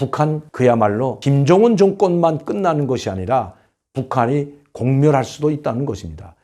북한 그야말로 김정은 정권만 끝나는 것이 아니라 북한이 공멸할 수도 있다는 것입니다.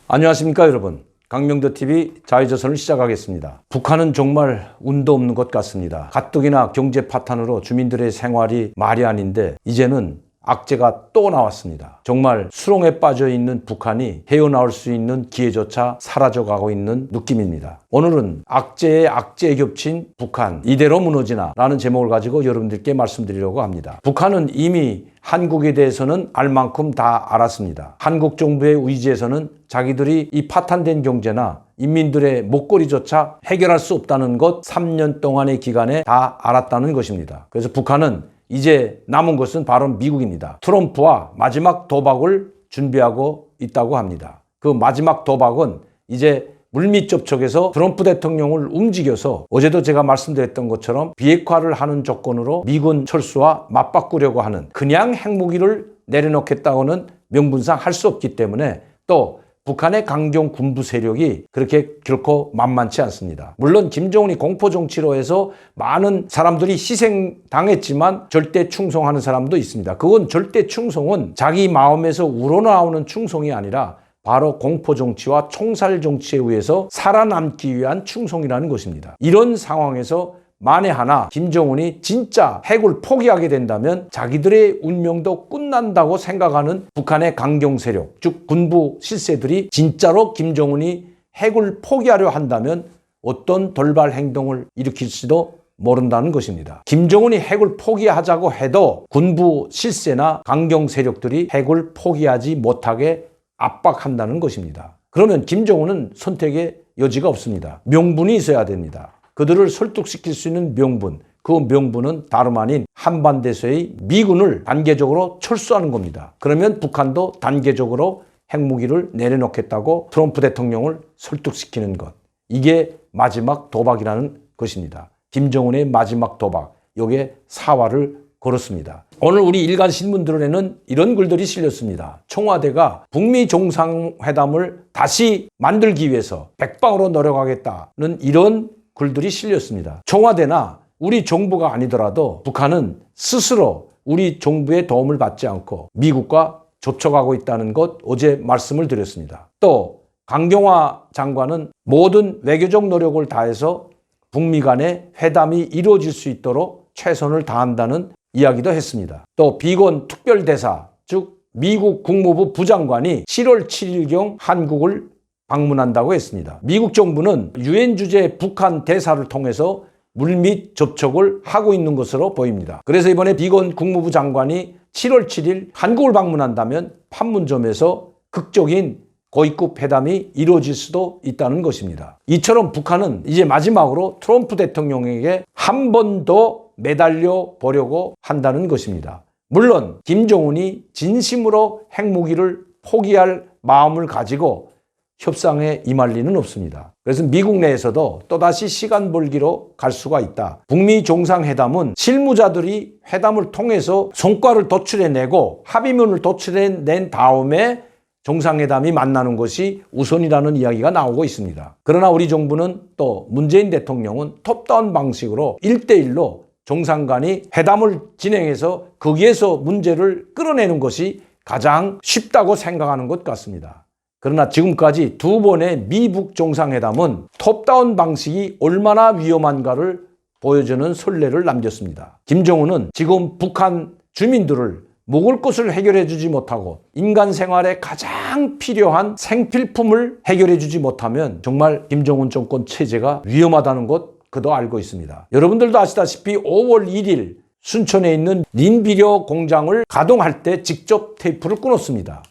안녕하십니까 여러분. 강명도TV 자유조선을 시작하겠습니다. 북한은 정말 운도 없는 것 같습니다. 가뜩이나 경제 파탄으로 주민들의 생활이 말이 아닌데 이제는 악재가 또 나왔습니다. 정말 수렁에 빠져 있는 북한이 헤어나올 수 있는 기회조차 사라져가고 있는 느낌입니다. 오늘은 악재에 악재에 겹친 북한 이대로 무너지나 라는 제목을 가지고 여러분들께 말씀드리려고 합니다. 북한은 이미 한국에 대해서는 알 만큼 다 알았습니다. 한국 정부의 의지에서는 자기들이 이 파탄된 경제나 인민들의 목걸이조차 해결할 수 없다는 것 3년 동안의 기간에 다 알았다는 것입니다. 그래서 북한은 이제 남은 것은 바로 미국입니다. 트럼프와 마지막 도박을 준비하고 있다고 합니다. 그 마지막 도박은 이제 물밑 접촉에서 트럼프 대통령을 움직여서 어제도 제가 말씀드렸던 것처럼 비핵화를 하는 조건으로 미군 철수와 맞바꾸려고 하는 그냥 핵무기를 내려놓겠다고는 명분상 할 수 없기 때문에 또 북한의 강경 군부 세력이 그렇게 결코 만만치 않습니다. 물론 김정은이 공포정치로 해서 많은 사람들이 희생당했지만 절대 충성하는 사람도 있습니다. 그건 절대 충성은 자기 마음에서 우러나오는 충성이 아니라 바로 공포정치와 총살정치에 의해서 살아남기 위한 충성이라는 것입니다. 이런 상황에서 만에 하나 김정은이 진짜 핵을 포기하게 된다면 자기들의 운명도 끝난다고 생각하는 북한의 강경 세력, 즉 군부 실세들이 진짜로 김정은이 핵을 포기하려 한다면 어떤 돌발 행동을 일으킬지도 모른다는 것입니다. 김정은이 핵을 포기하자고 해도 군부 실세나 강경 세력들이 핵을 포기하지 못하게 압박한다는 것입니다. 그러면 김정은은 선택의 여지가 없습니다. 명분이 있어야 됩니다. 그들을 설득시킬 수 있는 명분, 그 명분은 다름 아닌 한반도에서의 미군을 단계적으로 철수하는 겁니다. 그러면 북한도 단계적으로 핵무기를 내려놓겠다고 트럼프 대통령을 설득시키는 것. 이게 마지막 도박이라는 것입니다. 김정은의 마지막 도박. 여기에 사활을 걸었습니다. 오늘 우리 일간 신문들에는 이런 글들이 실렸습니다. 청와대가 북미 정상회담을 다시 만들기 위해서 백방으로 노력하겠다는 이런 글들이 실렸습니다. 청와대나 우리 정부가 아니더라도 북한은 스스로 우리 정부의 도움을 받지 않고 미국과 접촉하고 있다는 것 어제 말씀을 드렸습니다. 또 강경화 장관은 모든 외교적 노력을 다해서 북미 간의 회담이 이루어질 수 있도록 최선을 다한다는 이야기도 했습니다. 또 비건 특별대사, 즉 미국 국무부 부장관이 7월 7일경 한국을 방문한다고 했습니다. 미국 정부는 유엔 주재 북한 대사를 통해서 물밑 접촉을 하고 있는 것으로 보입니다. 그래서 이번에 비건 국무부 장관이 7월 7일 한국을 방문한다면 판문점에서 극적인 고위급 회담이 이루어질 수도 있다는 것입니다. 이처럼 북한은 이제 마지막으로 트럼프 대통령에게 한 번 더 매달려 보려고 한다는 것입니다. 물론 김정은이 진심으로 핵무기를 포기할 마음을 가지고 협상에 임할 리는 없습니다. 그래서 미국 내에서도 또다시 시간 벌기로 갈 수가 있다. 북미 정상회담은 실무자들이 회담을 통해서 성과를 도출해내고 합의문을 도출해낸 다음에 정상회담이 만나는 것이 우선이라는 이야기가 나오고 있습니다. 그러나 우리 정부는 또 문재인 대통령은 톱다운 방식으로 1대1로 정상 간이 회담을 진행해서 거기에서 문제를 끌어내는 것이 가장 쉽다고 생각하는 것 같습니다. 그러나 지금까지 두 번의 미북 정상회담은 톱다운 방식이 얼마나 위험한가를 보여주는 선례를 남겼습니다. 김정은은 지금 북한 주민들을 먹을 것을 해결해 주지 못하고 인간 생활에 가장 필요한 생필품을 해결해 주지 못하면 정말 김정은 정권 체제가 위험하다는 것 그도 알고 있습니다. 여러분들도 아시다시피 5월 1일 순천에 있는 린비료 공장을 가동할 때 직접 테이프를 끊었습니다.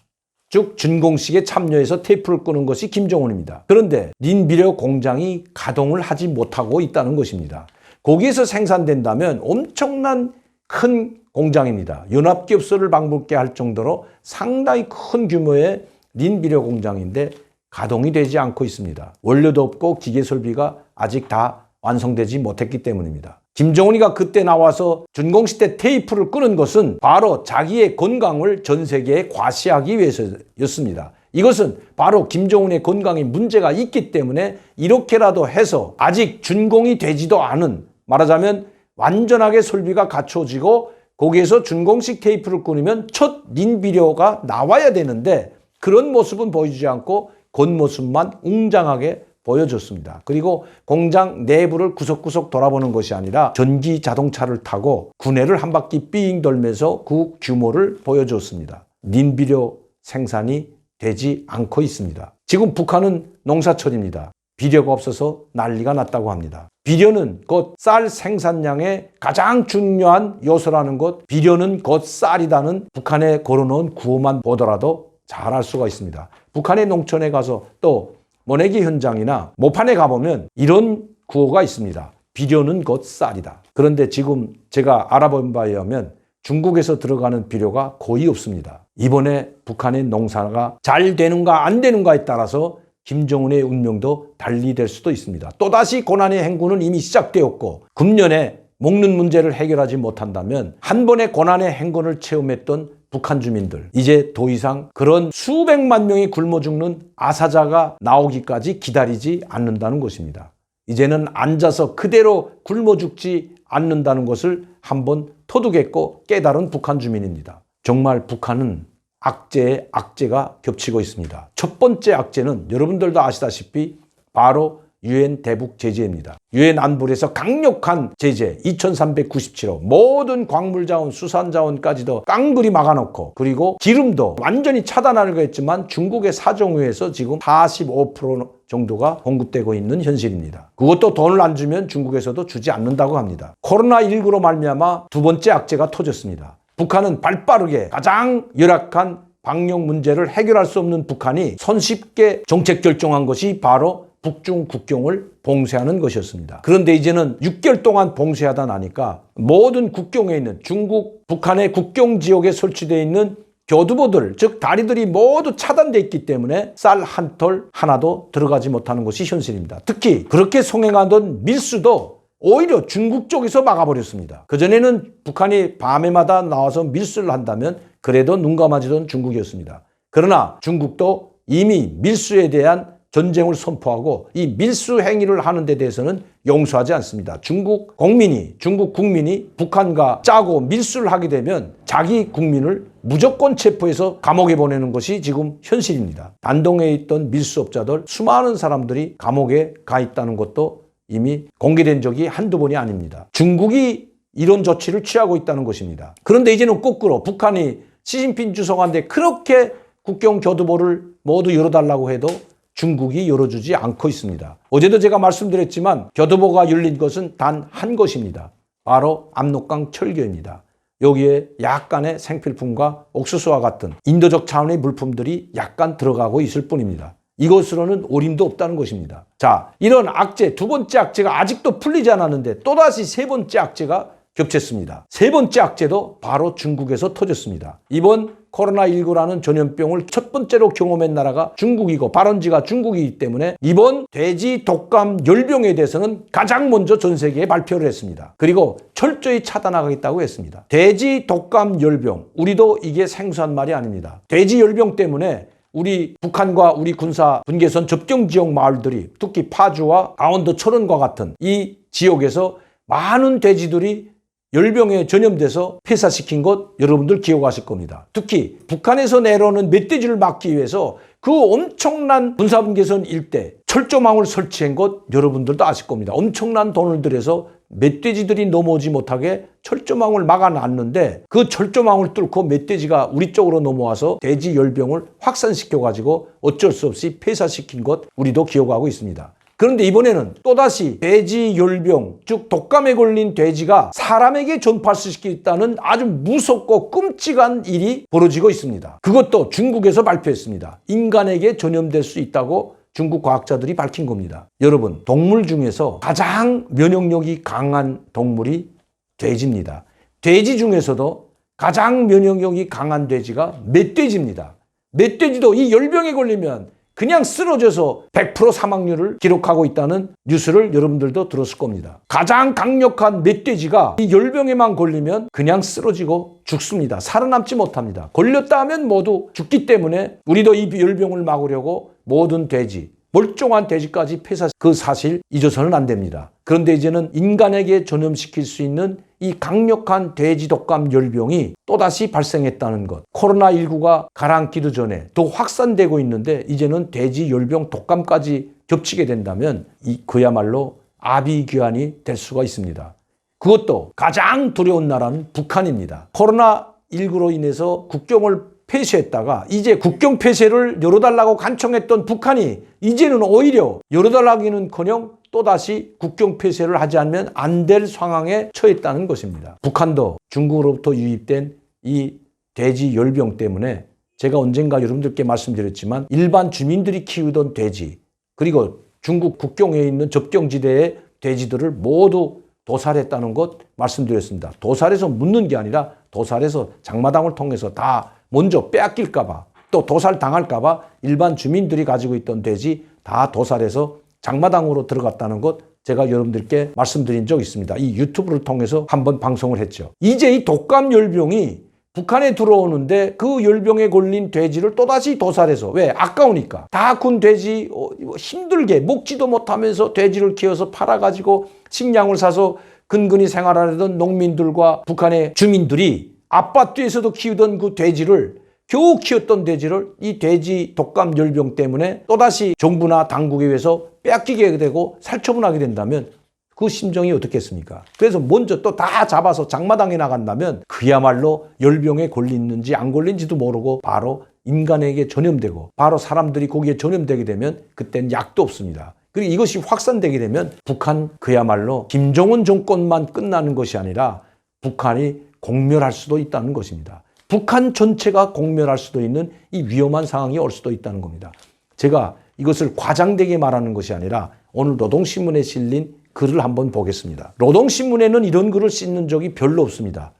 즉 준공식에 참여해서 테이프를 끄는 것이 김정은입니다. 그런데 린비료 공장이 가동을 하지 못하고 있다는 것입니다. 거기에서 생산된다면 엄청난 큰 공장입니다. 연합기업소를 방불케 할 정도로 상당히 큰 규모의 린비료 공장인데 가동이 되지 않고 있습니다. 원료도 없고 기계 설비가 아직 다 완성되지 못했기 때문입니다. 김정은이가 그때 나와서 준공식 때 테이프를 끄는 것은 바로 자기의 건강을 전 세계에 과시하기 위해서였습니다. 이것은 바로 김정은의 건강에 문제가 있기 때문에 이렇게라도 해서 아직 준공이 되지도 않은, 말하자면 완전하게 설비가 갖춰지고 거기에서 준공식 테이프를 끊으면 첫 린비료가 나와야 되는데 그런 모습은 보여주지 않고 겉모습만 웅장하게 보여줬습니다. 그리고 공장 내부를 구석구석 돌아보는 것이 아니라 전기 자동차를 타고 구내를 한 바퀴 삥 돌면서 그 규모를 보여줬습니다. 린비료 생산이 되지 않고 있습니다. 지금 북한은 농사철입니다. 비료가 없어서 난리가 났다고 합니다. 비료는 곧 쌀 생산량의 가장 중요한 요소라는 것, 비료는 곧 쌀이라는 북한에 걸어놓은 구호만 보더라도 잘 알 수가 있습니다. 북한의 농촌에 가서 또 모내기 현장이나 모판에 가보면 이런 구호가 있습니다. 비료는 곧 쌀이다. 그런데 지금 제가 알아본 바에 의하면 중국에서 들어가는 비료가 거의 없습니다. 이번에 북한의 농사가 잘 되는가 안 되는가에 따라서 김정은의 운명도 달리될 수도 있습니다. 또다시 고난의 행군은 이미 시작되었고 금년에 먹는 문제를 해결하지 못한다면 한 번의 고난의 행군을 체험했던 북한 주민들, 이제 더 이상 그런 수백만 명이 굶어 죽는 아사자가 나오기까지 기다리지 않는다는 것입니다. 이제는 앉아서 그대로 굶어 죽지 않는다는 것을 한번 터득했고 깨달은 북한 주민입니다. 정말 북한은 악재에 악재가 겹치고 있습니다. 첫 번째 악재는 여러분들도 아시다시피 바로 유엔 대북 제재입니다. 유엔 안보리에서 강력한 제재 2397호 모든 광물자원, 수산자원까지도 깡그리 막아놓고 그리고 기름도 완전히 차단하려고 했지만 중국의 사정위에서 지금 45% 정도가 공급되고 있는 현실입니다. 그것도 돈을 안 주면 중국에서도 주지 않는다고 합니다. 코로나19로 말미암아 두 번째 악재가 터졌습니다. 북한은 발빠르게 가장 열악한 방역 문제를 해결할 수 없는 북한이 손쉽게 정책 결정한 것이 바로 북중 국경을 봉쇄하는 것이었습니다. 그런데 이제는 6개월 동안 봉쇄하다 나니까 모든 국경에 있는 중국, 북한의 국경 지역에 설치되어 있는 교두보들, 즉 다리들이 모두 차단되어 있기 때문에 쌀 한 톨 하나도 들어가지 못하는 것이 현실입니다. 특히 그렇게 송행하던 밀수도 오히려 중국 쪽에서 막아버렸습니다. 그전에는 북한이 밤에마다 나와서 밀수를 한다면 그래도 눈 감아주던 중국이었습니다. 그러나 중국도 이미 밀수에 대한 전쟁을 선포하고 이 밀수 행위를 하는 데 대해서는 용서하지 않습니다. 중국 국민이 북한과 짜고 밀수를 하게 되면 자기 국민을 무조건 체포해서 감옥에 보내는 것이 지금 현실입니다. 단동에 있던 밀수업자들 수많은 사람들이 감옥에 가 있다는 것도 이미 공개된 적이 한두 번이 아닙니다. 중국이 이런 조치를 취하고 있다는 것입니다. 그런데 이제는 거꾸로 북한이 시진핑 주석한테 그렇게 국경 교두보를 모두 열어달라고 해도 중국이 열어주지 않고 있습니다. 어제도 제가 말씀드렸지만 교두보가 열린 것은 단 한 것입니다. 바로 압록강 철교입니다. 여기에 약간의 생필품과 옥수수와 같은 인도적 차원의 물품들이 약간 들어가고 있을 뿐입니다. 이것으로는 어림도 없다는 것입니다. 자, 이런 악재, 두 번째 악재가 아직도 풀리지 않았는데 또다시 세 번째 악재가 겹쳤습니다. 세 번째 악재도 바로 중국에서 터졌습니다. 이번 코로나19라는 전염병을 첫 번째로 경험한 나라가 중국이고 발원지가 중국이기 때문에 이번 돼지 독감 열병에 대해서는 가장 먼저 전 세계에 발표를 했습니다. 그리고 철저히 차단하겠다고 했습니다. 돼지 독감 열병, 우리도 이게 생소한 말이 아닙니다. 돼지 열병 때문에 우리 북한과 우리 군사 분계선 접경 지역 마을들이 특히 파주와 강원도 철원과 같은 이 지역에서 많은 돼지들이 열병에 전염돼서 폐사시킨 것 여러분들 기억하실 겁니다. 특히 북한에서 내려오는 멧돼지를 막기 위해서 그 엄청난 군사분계선 일대 철조망을 설치한 것 여러분들도 아실 겁니다. 엄청난 돈을 들여서 멧돼지들이 넘어오지 못하게 철조망을 막아놨는데 그 철조망을 뚫고 멧돼지가 우리 쪽으로 넘어와서 돼지 열병을 확산시켜가지고 어쩔 수 없이 폐사시킨 것 우리도 기억하고 있습니다. 그런데 이번에는 또다시 돼지 열병, 즉 독감에 걸린 돼지가 사람에게 전파할 수 있다는 아주 무섭고 끔찍한 일이 벌어지고 있습니다. 그것도 중국에서 발표했습니다. 인간에게 전염될 수 있다고 중국 과학자들이 밝힌 겁니다. 여러분, 동물 중에서 가장 면역력이 강한 동물이 돼지입니다. 돼지 중에서도 가장 면역력이 강한 돼지가 멧돼지입니다. 멧돼지도 이 열병에 걸리면 그냥 쓰러져서 100% 사망률을 기록하고 있다는 뉴스를 여러분들도 들었을 겁니다. 가장 강력한 멧돼지가 이 열병에만 걸리면 그냥 쓰러지고 죽습니다. 살아남지 못합니다. 걸렸다 하면 모두 죽기 때문에 우리도 이 열병을 막으려고 모든 돼지, 멀쩡한 돼지까지 폐사, 그 사실 잊어서는 안 됩니다. 그런데 이제는 인간에게 전염시킬 수 있는 이 강력한 돼지 독감 열병이 또다시 발생했다는 것. 코로나19가 가라앉기도 전에 더 확산되고 있는데 이제는 돼지 열병 독감까지 겹치게 된다면 그야말로 아비규환이 될 수가 있습니다. 그것도 가장 두려운 나라는 북한입니다. 코로나19로 인해서 국경을 폐쇄했다가 이제 국경 폐쇄를 열어달라고 간청했던 북한이 이제는 오히려 열어달라기는커녕 또다시 국경 폐쇄를 하지 않으면 안 될 상황에 처했다는 것입니다. 북한도 중국으로부터 유입된 이 돼지 열병 때문에 제가 언젠가 여러분들께 말씀드렸지만 일반 주민들이 키우던 돼지 그리고 중국 국경에 있는 접경지대의 돼지들을 모두 도살했다는 것 말씀드렸습니다. 도살해서 묻는 게 아니라 도살해서 장마당을 통해서 다 먼저 빼앗길까봐 또 도살당할까봐 일반 주민들이 가지고 있던 돼지 다 도살해서 장마당으로 들어갔다는 것 제가 여러분들께 말씀드린 적 있습니다. 이 유튜브를 통해서 한번 방송을 했죠. 이제 이 독감 열병이 북한에 들어오는데 그 열병에 걸린 돼지를 또다시 도살해서 왜? 아까우니까. 다 군 돼지 힘들게 먹지도 못하면서 돼지를 키워서 팔아가지고 식량을 사서 근근히 생활하던 농민들과 북한의 주민들이 아파트에서도 키우던 그 돼지를 겨우 키웠던 돼지를 이 돼지 독감 열병 때문에 또다시 정부나 당국에 의해서 빼앗기게 되고 살처분하게 된다면 그 심정이 어떻겠습니까? 그래서 먼저 또 다 잡아서 장마당에 나간다면 그야말로 열병에 걸리는지 안 걸린지도 모르고 바로 인간에게 전염되고 바로 사람들이 거기에 전염되게 되면 그때는 약도 없습니다. 그리고 이것이 확산되게 되면 북한 그야말로 김정은 정권만 끝나는 것이 아니라 북한이 공멸할 수도 있다는 것입니다. 북한 전체가 공멸할 수도 있는 이 위험한 상황이 올 수도 있다는 겁니다. 제가 이것을 과장되게 말하는 것이 아니라 오늘 노동신문에 실린 글을 한번 보겠습니다. 노동신문에는 이런 글을 싣는 적이 별로 없습니다.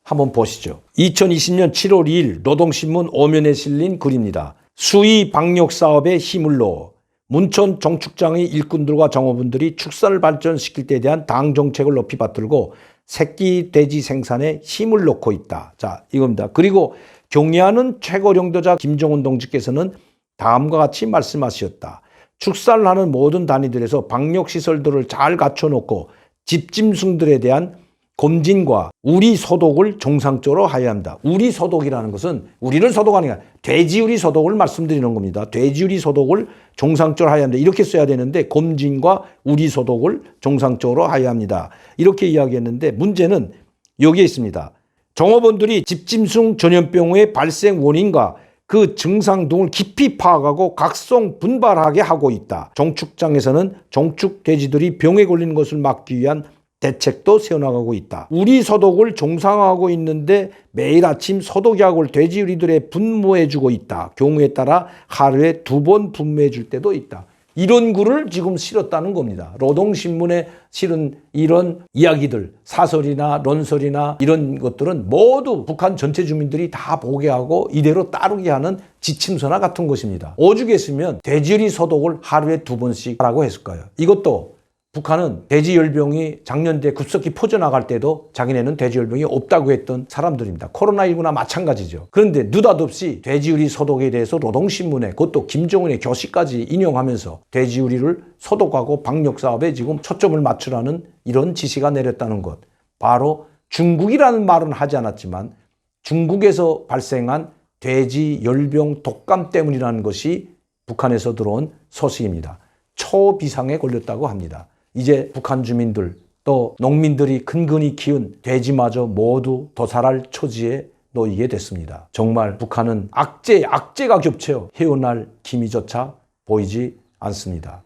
한번 보시죠. 2020년 7월 2일 노동신문 5면에 실린 글입니다. 수의 방역 사업에 힘을 넣어 문천 정축장의 일꾼들과 정호분들이 축사를 발전시킬 때에 대한 당 정책을 높이 받들고 새끼 돼지 생산에 힘을 넣고 있다. 자, 이겁니다. 그리고 경애하는 최고령도자 김정은 동지께서는 다음과 같이 말씀하셨다. 축사를 하는 모든 단위들에서 방역시설들을 잘 갖춰놓고 집짐승들에 대한 검진과 우리 소독을 정상적으로 해야 한다. 우리 소독이라는 것은 우리를 소독하는 게 아니라 돼지우리 소독을 말씀드리는 겁니다. 돼지우리 소독을 정상적으로 해야 한다. 이렇게 써야 되는데 검진과 우리 소독을 정상적으로 해야 합니다. 이렇게 이야기했는데 문제는 여기에 있습니다. 종업원들이 집짐승 전염병의 발생 원인과 그 증상 등을 깊이 파악하고 각성 분발하게 하고 있다. 정축장에서는 정축 돼지들이 병에 걸리는 것을 막기 위한 대책도 세워나가고 있다. 우리 소독을 정상화하고 있는데 매일 아침 소독약을 돼지우리들에 분무해주고 있다. 경우에 따라 하루에 2번 분무해줄 때도 있다. 이런 글을 지금 실었다는 겁니다. 노동신문에 실은 이런 이야기들, 사설이나論설이나 이런 것들은 모두 북한 전체 주민들이 다 보게 하고 이대로 따르게 하는 지침서나 같은 것입니다. 오죽했으면 돼지우리 소독을 하루에 2번씩 하라고 했을까요? 이것도 북한은 돼지열병이 작년에 급속히 퍼져나갈 때도 자기네는 돼지열병이 없다고 했던 사람들입니다. 코로나19나 마찬가지죠. 그런데 느닷없이 돼지우리 소독에 대해서 노동신문에 그것도 김정은의 교시까지 인용하면서 돼지우리를 소독하고 방역사업에 지금 초점을 맞추라는 이런 지시가 내렸다는 것. 바로 중국이라는 말은 하지 않았지만 중국에서 발생한 돼지열병 독감 때문이라는 것이 북한에서 들어온 소식입니다. 초비상에 걸렸다고 합니다. 이제 북한 주민들 또 농민들이 근근히 키운 돼지마저 모두 도살할 처지에 놓이게 됐습니다. 정말 북한은 악재가 겹쳐 헤어날 기미조차 보이지 않습니다.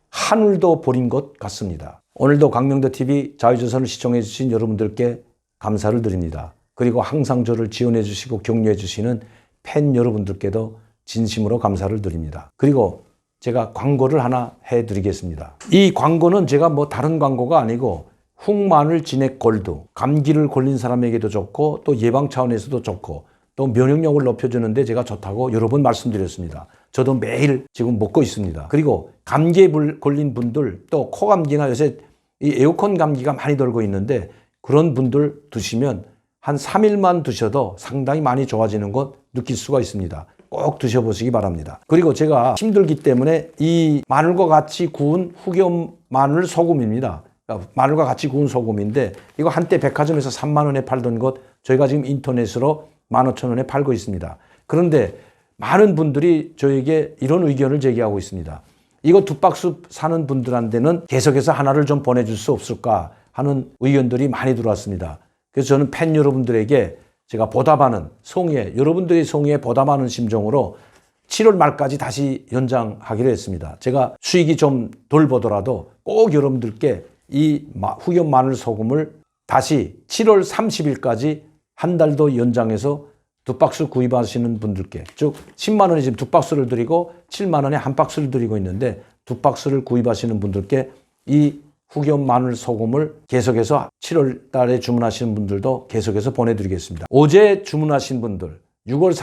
하늘도 버린 것 같습니다. 오늘도 강명도TV 자유조선을 시청해 주신 여러분들께 감사를 드립니다. 그리고 항상 저를 지원해 주시고 격려해 주시는 팬 여러분들께도 진심으로 감사를 드립니다. 그리고 제가 광고를 하나 해드리겠습니다. 이 광고는 제가 뭐 다른 광고가 아니고 흑마늘 진액 골드, 감기를 걸린 사람에게도 좋고 또 예방 차원에서도 좋고 또 면역력을 높여주는데 제가 좋다고 여러 번 말씀드렸습니다. 저도 매일 지금 먹고 있습니다. 그리고 감기에 걸린 분들, 또 코감기나 요새 이 에어컨 감기가 많이 돌고 있는데 그런 분들 드시면 한 3일만 드셔도 상당히 많이 좋아지는 것 느낄 수가 있습니다. 꼭 드셔보시기 바랍니다. 그리고 제가 힘들기 때문에 이 마늘과 같이 구운 후겸 마늘 소금입니다. 마늘과 같이 구운 소금인데 이거 한때 백화점에서 3만 원에 팔던 것 저희가 지금 인터넷으로 15,000원에 팔고 있습니다. 그런데 많은 분들이 저에게 이런 의견을 제기하고 있습니다. 이거 2박스 사는 분들한테는 계속해서 하나를 좀 보내줄 수 없을까 하는 의견들이 많이 들어왔습니다. 그래서 저는 팬 여러분들에게 제가 보답하는 성의에, 여러분들의 성의에 보답하는 심정으로 7월 말까지 다시 연장하기로 했습니다. 제가 수익이 좀 덜 보더라도 꼭 여러분들께 이 후겸 마늘 소금을 다시 7월 30일까지 한 달 더 연장해서 2박스 구입하시는 분들께, 즉 10만 원에 지금 2박스를 드리고 7만 원에 1박스를 드리고 있는데 2박스를 구입하시는 분들께 이 후겸 마늘 소금을 계속해서 7월 달에 주문하시는 분들도 계속해서 보내드리겠습니다. 어제 주문하신 분들 6월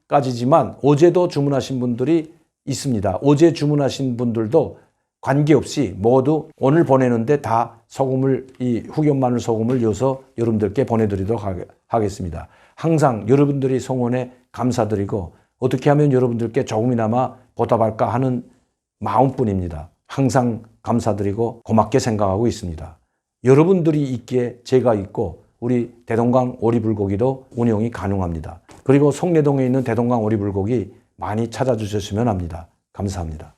30일까지지만 어제도 주문하신 분들이 있습니다. 어제 주문하신 분들도 관계없이 모두 오늘 보내는데 다 소금을, 이 후겸 마늘 소금을 넣어서 여러분들께 보내드리도록 하겠습니다. 항상 여러분들의 성원에 감사드리고 어떻게 하면 여러분들께 조금이나마 보답할까 하는 마음뿐입니다. 항상 감사드리고 고맙게 생각하고 있습니다. 여러분들이 있기에 제가 있고 우리 대동강 오리불고기도 운영이 가능합니다. 그리고 송내동에 있는 대동강 오리불고기 많이 찾아주셨으면 합니다. 감사합니다.